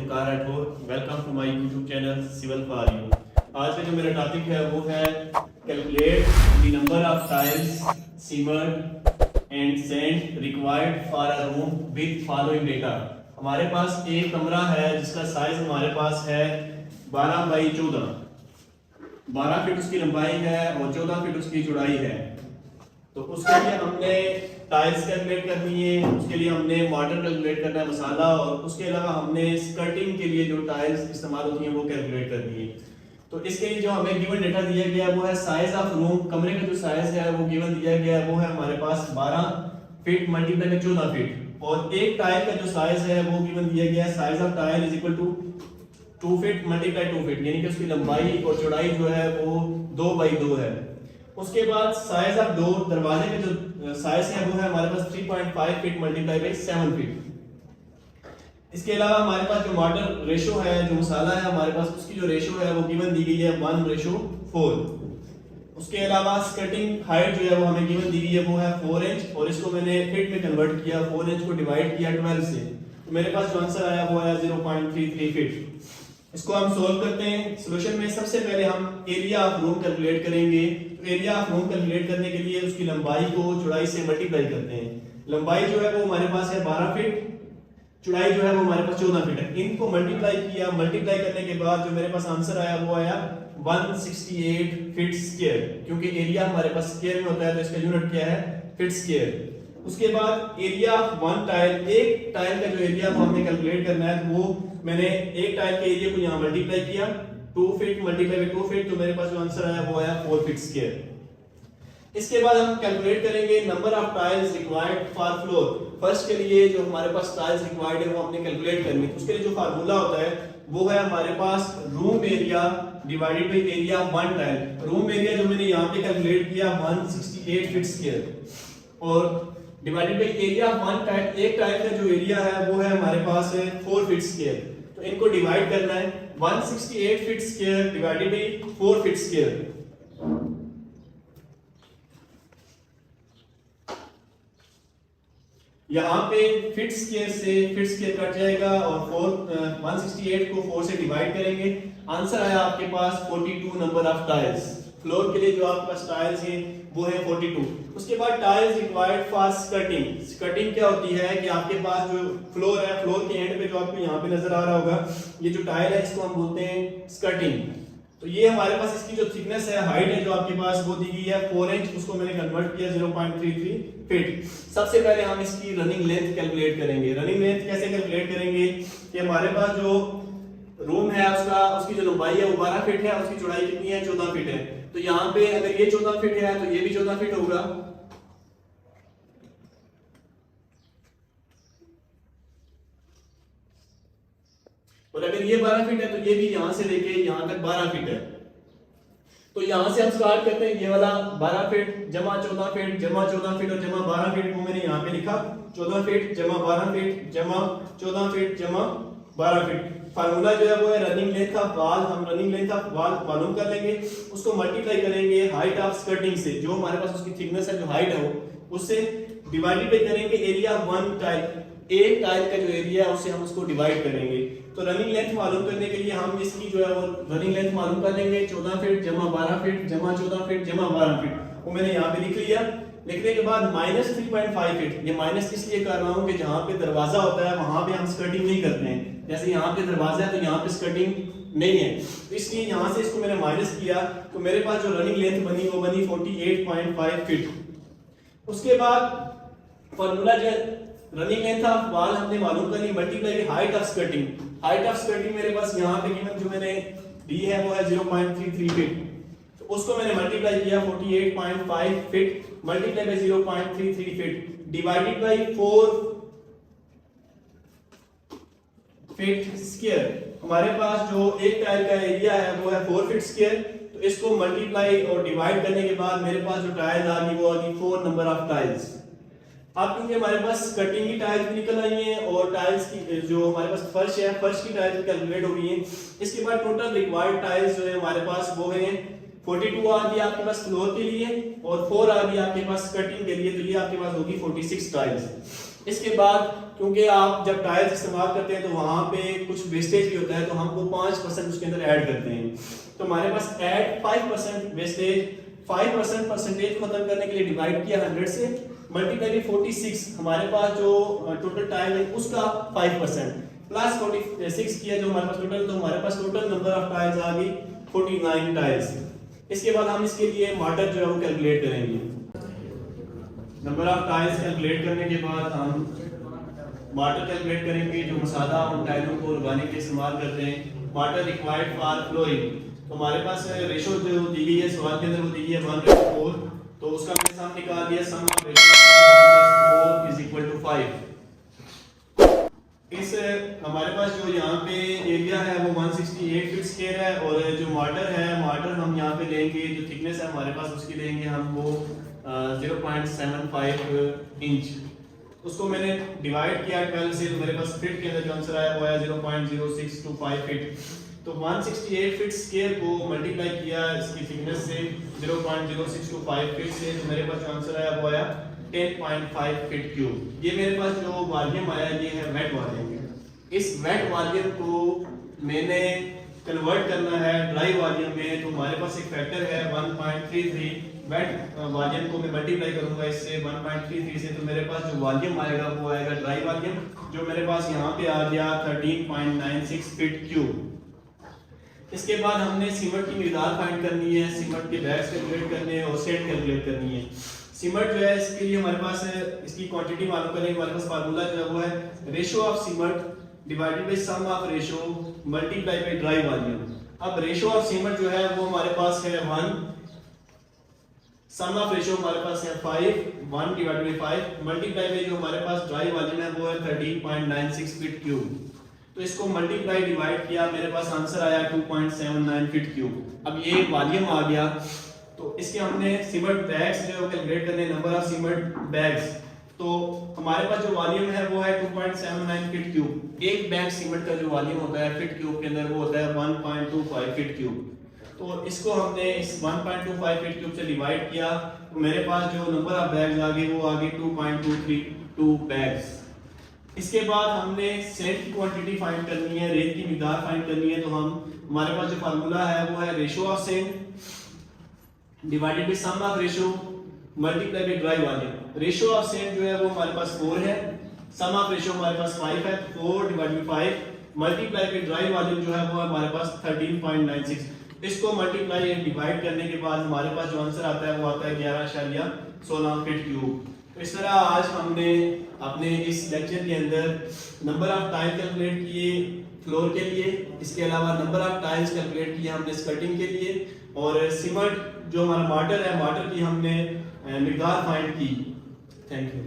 Waqar Rathore. Welcome to my YouTube channel civil for you. आज का जो मेरा टॉपिक है वो है calculate the number of tiles cement and sand required for a room with following data. हमारे पास एक कमरा है जिसका साइज हमारे पास है 12 बाई 14, 12 फीट उसकी लंबाई है और 14 फीट उसकी चौड़ाई है। तो उसके लिए हमने टाइल्स कैलकुलेट करनी है, उसके लिए हमने वाटर कैलकुलेट करना है, मसाला, और उसके अलावा हमने स्कर्टिंग के लिए जो टाइल्स इस्तेमाल होती हैं वो कैलकुलेट करनी है। तो इसके लिए जो हमें गिवन डेटा दिया गया है वो है साइज ऑफ रूम। कमरे का जो साइज है वो गिवन दिया गया है वो है हमारे पास 12 फीट मल्टीप्लाई में 14 फीट, और एक टाइल का जो साइज है वो गिवन दिया गया है size of tile is equal to 2 feet multiply 2 feet, यानी कि उसकी लंबाई और चौड़ाई जो है वो 2 बाई 2 है। उसके बाद साइज ऑफ डोर, दरवाजे का जो साइज है वो है हमारे पास 3.5 फीट मल्टीप्लाई बाई 7 फीट। इसके अलावा हमारे पास जो वाटर रेशो है, जो मसाला है हमारे पास, उसकी जो रेशो है वो गिवन दी गई है 1:4। उसके अलावा स्कर्टिंग हाइट जो है वो हमें गिवन दी गई है वो है 4 इंच, और इसको मैंने फीट में कन्वर्ट किया, 4 इंच को डिवाइड किया 12 से, तो मेरे पास जो आंसर आया वो आया 0.33 फीट। इसको हम सोल्व करते हैं। सॉल्यूशन में सबसे पहले हम एरिया ऑफ रूम कैलकुलेट करेंगे। तो एरिया ऑफ रूम कैलकुलेट करने के लिए उसकी लंबाई को चौड़ाई से मल्टीप्लाई करते हैं। लंबाई जो है वो हमारे पास है 12 फीट, चौड़ाई जो है वो हमारे पास 14 फीट है। इनको मल्टीप्लाई किया, मल्टीप्लाई करने के बाद जो मेरे पास आंसर आया वो आया 168 फीट स्क्वायर, क्योंकि एरिया हमारे पास स्क्वायर में होता है तो इसका यूनिट क्या है, फीट स्क्वायर। उसके बाद एरिया ऑफ वन टाइल, एक टाइल का जो एरिया वो हमने कैलकुलेट करना है, तो वो मैंने एक टाइल के एरिया को यहाँ मल्टीप्लाई किया, 2 फीट मल्टीप्लाई बाय 2 फीट, तो मेरे पास जो आंसर आया वो आया 4 फीट स्क्वायर। इसके बाद हम कैलकुलेट करेंगे number of tiles required for floor. First के लिए जो हमारे पास टाइल्स रिक्वायर्ड है वो हमने कैलकुलेट करनी है। उसके लिए जो फार्मूला होता है वो है हमारे पास room area divided by area of one tile. Room area जो मैंने यहाँ पे कैलकुलेट किया 168 फीट स्क्वायर, और divided by area of one tile, एक टाइल का जो एरिया है वो है हमारे पास 4 फीट स्क्वायर। तो इनको डिवाइड करना है, 168 feet square divided by 4 feet square. यहाँ पे फीट स्क्वायर से फीट स्क्वायर कट जाएगा और 168 को 4 से डिवाइड करेंगे। आंसर आया आपके पास 42 नंबर ऑफ टाइल्स। फ्लोर के लिए जो आपके पास टाइल्स हैं वो है 42। उसके बाद tiles required for skirting. Skirting क्या होती है कि आपके पास जो फ्लोर है, फ्लोर के एंड पे जो आपको यहाँ पे नजर आ रहा होगा, ये जो टाइल है इसको हम बोलते हैं स्कर्टिंग। तो ये हमारे पास इसकी जो थिकनेस है, हाइट है जो आपके पास वो दी गई है 4 इंच, उसको मैंने कन्वर्ट किया 0.33 फीट। सबसे पहले हम इसकी रनिंग लेंथ कैलकुलेट करेंगे। रनिंग लेंथ कैसे कैलकुलेट करेंगे कि हमारे पास जो रूम है उसकी जो लंबाई है वो 12 फीट है, उसकी चौड़ाई कितनी है, 14 फीट है। तो यहाँ पे अगर ये 14 फीट है तो ये भी 14 फीट होगा, और अगर ये 12 फीट है तो ये भी यहां से लेके यहां तक 12 फीट है। तो यहां से हम स्टार्ट करते हैं, ये वाला 12 फीट जमा 14 फीट जमा 14 फीट और जमा 12 फीट, वो मैंने यहाँ पे लिखा 14 फीट जमा 12 फीट जमा 14 फीट जमा 12 फीट। फार्मूला जो है वो है रनिंग लेंथ ऑफ वॉल। हम रनिंग लेंथ ऑफ वॉल मालूम कर लेंगे, उसको मल्टीप्लाई करेंगे हाइट ऑफ स्कर्टिंग से, जो हमारे पास उसकी थिकनेस है, जो हाइट है वो, उससे डिवाइडेड बाय करेंगे एरिया ऑफ वन टाइल। एक टाइल का जो एरिया है उससे हम उसको डिवाइड करेंगे। तो रनिंग लेंथ मालूम करने के लिए हम इसकी जो है वो रनिंग लेंथ मालूम कर लेंगे, 14 फीट जमा 12 फीट जमा 14 फीट जमा 12 फीट, वो मैंने यहाँ पे लिख लिया। लिखने के बाद माइनस 3.5 फीट, ये माइनस इसलिए कर रहा हूँ कि जहाँ पे दरवाजा होता है वहां पे हम स्कर्टिंग नहीं करते हैं। जैसे यहाँ पे दरवाजा है तो यहाँ पे स्कर्टिंग नहीं है, तो इसलिए यहाँ से इसको मैंने माइनस किया, तो मेरे पास जो रनिंग लेंथ बनी वो बनी 48.5 फीट। उसके बाद फॉर्मूला जो रनिंग लेंथ ऑफ वॉल हमने मालूम करनी, multiply height of skirting. Height of skirting मेरे पास यहाँ पे गिवन जो मैंने दी है वो है 0.33 फीट, तो उसको मैंने मल्टीप्लाई किया 48.5 feet multiply by 0.33 feet divided by 4 feet square. हमारे पास जो एक टाइल का एरिया है वो है 4 फीट स्क्वायर, तो इसको मल्टीप्लाई और डिवाइड करने के बाद मेरे पास जो टाइल आ गई वो आ गई 4 नंबर ऑफ टाइल्स। अब क्योंकि हमारे पास कटिंग की टाइल्स भी निकल आई हैं और टाइल्स की जो हमारे पास फर्श है, फर्श की टाइल्स भी कैलकुलेट हो गई हैं, इसके बाद टोटल रिक्वायर्ड टाइल्स जो है हमारे पास वो है 42 आ गई आपके पास फ्लोर के लिए और 4 आ गई आपके पास कटिंग के लिए, तो ये आपके पास होगी 46 टाइल्स। इसके बाद क्योंकि आप जब टाइल्स इस्तेमाल करते हैं तो वहाँ पे कुछ वेस्टेज भी होता है, तो हम वो 5% उसके अंदर ऐड करते हैं। तो हमारे पास ऐड 5% वेस्टेज, 5% परसेंटेज खत्म करने के लिए डिवाइड किया 100 से, मल्टीप्लाई 46 हमारे पास जो टोटल टाइल है उसका 5% प्लस 46 किया जो हमारे पास टोटल, तो हमारे पास टोटल नंबर ऑफ टाइल्स आ गई 49 टाइल्स। इसके बाद हम इसके लिए मॉडल जो है वो कैलकुलेट करेंगे। नंबर ऑफ टाइल्स कैलकुलेट करने के बाद हम मॉडल कैलकुलेट करेंगे, जो मसाला उन टाइलों को लगाने के इस्तेमाल करते हैं। मॉडल रिक्वायर्ड फॉर फ्लोरिंग, तो हमारे पास रेशो जो दी गई है सवाल के अंदर वो दी गई है 1:4, तो उसका हमने सम निकाल दिया, sum of ratio 1+4 is equal to 5। इस हमारे पास जो यहाँ पे एरिया है वो 168 फीट स्क्वायर है, और जो मॉडल है मॉडल हम यहाँ पे लेंगे, जो थिकनेस है हमारे पास उसकी लेंगे हम वो 0.75 इंच। उसको मैंने डिवाइड किया 12 से, तो मेरे पास फीट के अंदर जो आंसर आया वो आया 0.0625 फीट। तो 168 फीट स्क्वायर को मल्टीप्लाई किया इसकी थिकनेस से 0.0625 फीट से, तो मेरे पास जो आंसर आया वो आया 10.5 फीट क्यूब। ये मेरे पास जो वॉल्यूम आया ये है वेट वॉल्यूम। इस वेट वॉल्यूम को मैंने कन्वर्ट करना है ड्राई वॉल्यूम में, तो हमारे पास एक फैक्टर है 1.33। वेट वॉल्यूम को मैं मल्टीप्लाई करूंगा इससे 1.33 से, तो मेरे पास जो वॉल्यूम आएगा वो आएगा ड्राई वॉल्यूम, जो मेरे पास यहाँ पे आ गया 13.96 फीट क्यूब। इसके बाद हमने सीमेंट की मिकदार फाइंड करनी है, सीमेंट के बैग्स कैलकुलेट करने हैं और सेट कैलकुलेट करनी है। सीमेंट जो है इसके लिए हमारे पास इसकी क्वांटिटी मालूम करने के हमारे पास फार्मूला जो है वो है ratio of cement divided by sum of ratio multiply by dry volume. अब रेशो ऑफ सीमेंट जो है वो हमारे पास है 1, सम ऑफ रेशो हमारे पास है 5, 1 डिवाइडेड बाय 5 मल्टीप्लाई बाय जो हमारे पास ड्राई वॉल्यूम है वो है 13.96 फीट क्यूब। तो इसको मल्टीप्लाई डिवाइड किया, मेरे पास आंसर आया 2.79 फीट क्यूब। अब ये वॉल्यूम आ गया, तो इसके हमने सीमेंट बैग्स जो कैलकुलेट करने, नंबर ऑफ सीमेंट बैग्स, तो हमारे पास जो वॉल्यूम है वो है 2.79 फीट क्यूब। एक बैग सीमेंट का जो वॉल्यूम होता है फीट क्यूब के अंदर वो होता है 1.25 फीट क्यूब। तो इसको हमने इस 1.25 फीट क्यूब से डिवाइड किया, तो मेरे पास जो नंबर ऑफ बैग्स आ गए वो आ गए 2.232 बैग्स। इसके बाद हमने सेंट की क्वांटिटी फाइंड करनी है, रेत की मिकदार फाइंड करनी है, तो हमारे पास जो फार्मूला है वो है ratio of sand divided by sum of ratio multiply by dry volume. Ratio of sand जो है वो हमारे पास 4 है, सम ऑफ रेशो हमारे पास 5 है, 4 divided by 5 multiply by dry volume जो है वो हमारे पास 13.96। इसको मल्टीप्लाई एंड डिवाइड करने के बाद हमारे पास जो आंसर आता है वो आता है 11.16 फीट क्यूब। तो इस तरह आज हमने अपने इस लेक्चर के अंदर नंबर ऑफ टाइल कैलकुलेट किए फ्लोर के लिए, इसके अलावा नंबर ऑफ टाइल्स कैलकुलेट किए हमने स्कर्टिंग के लिए, और सीमेंट जो हमारा मॉडल है मॉडल की हमने मिकदार फाइंड की। Thank you.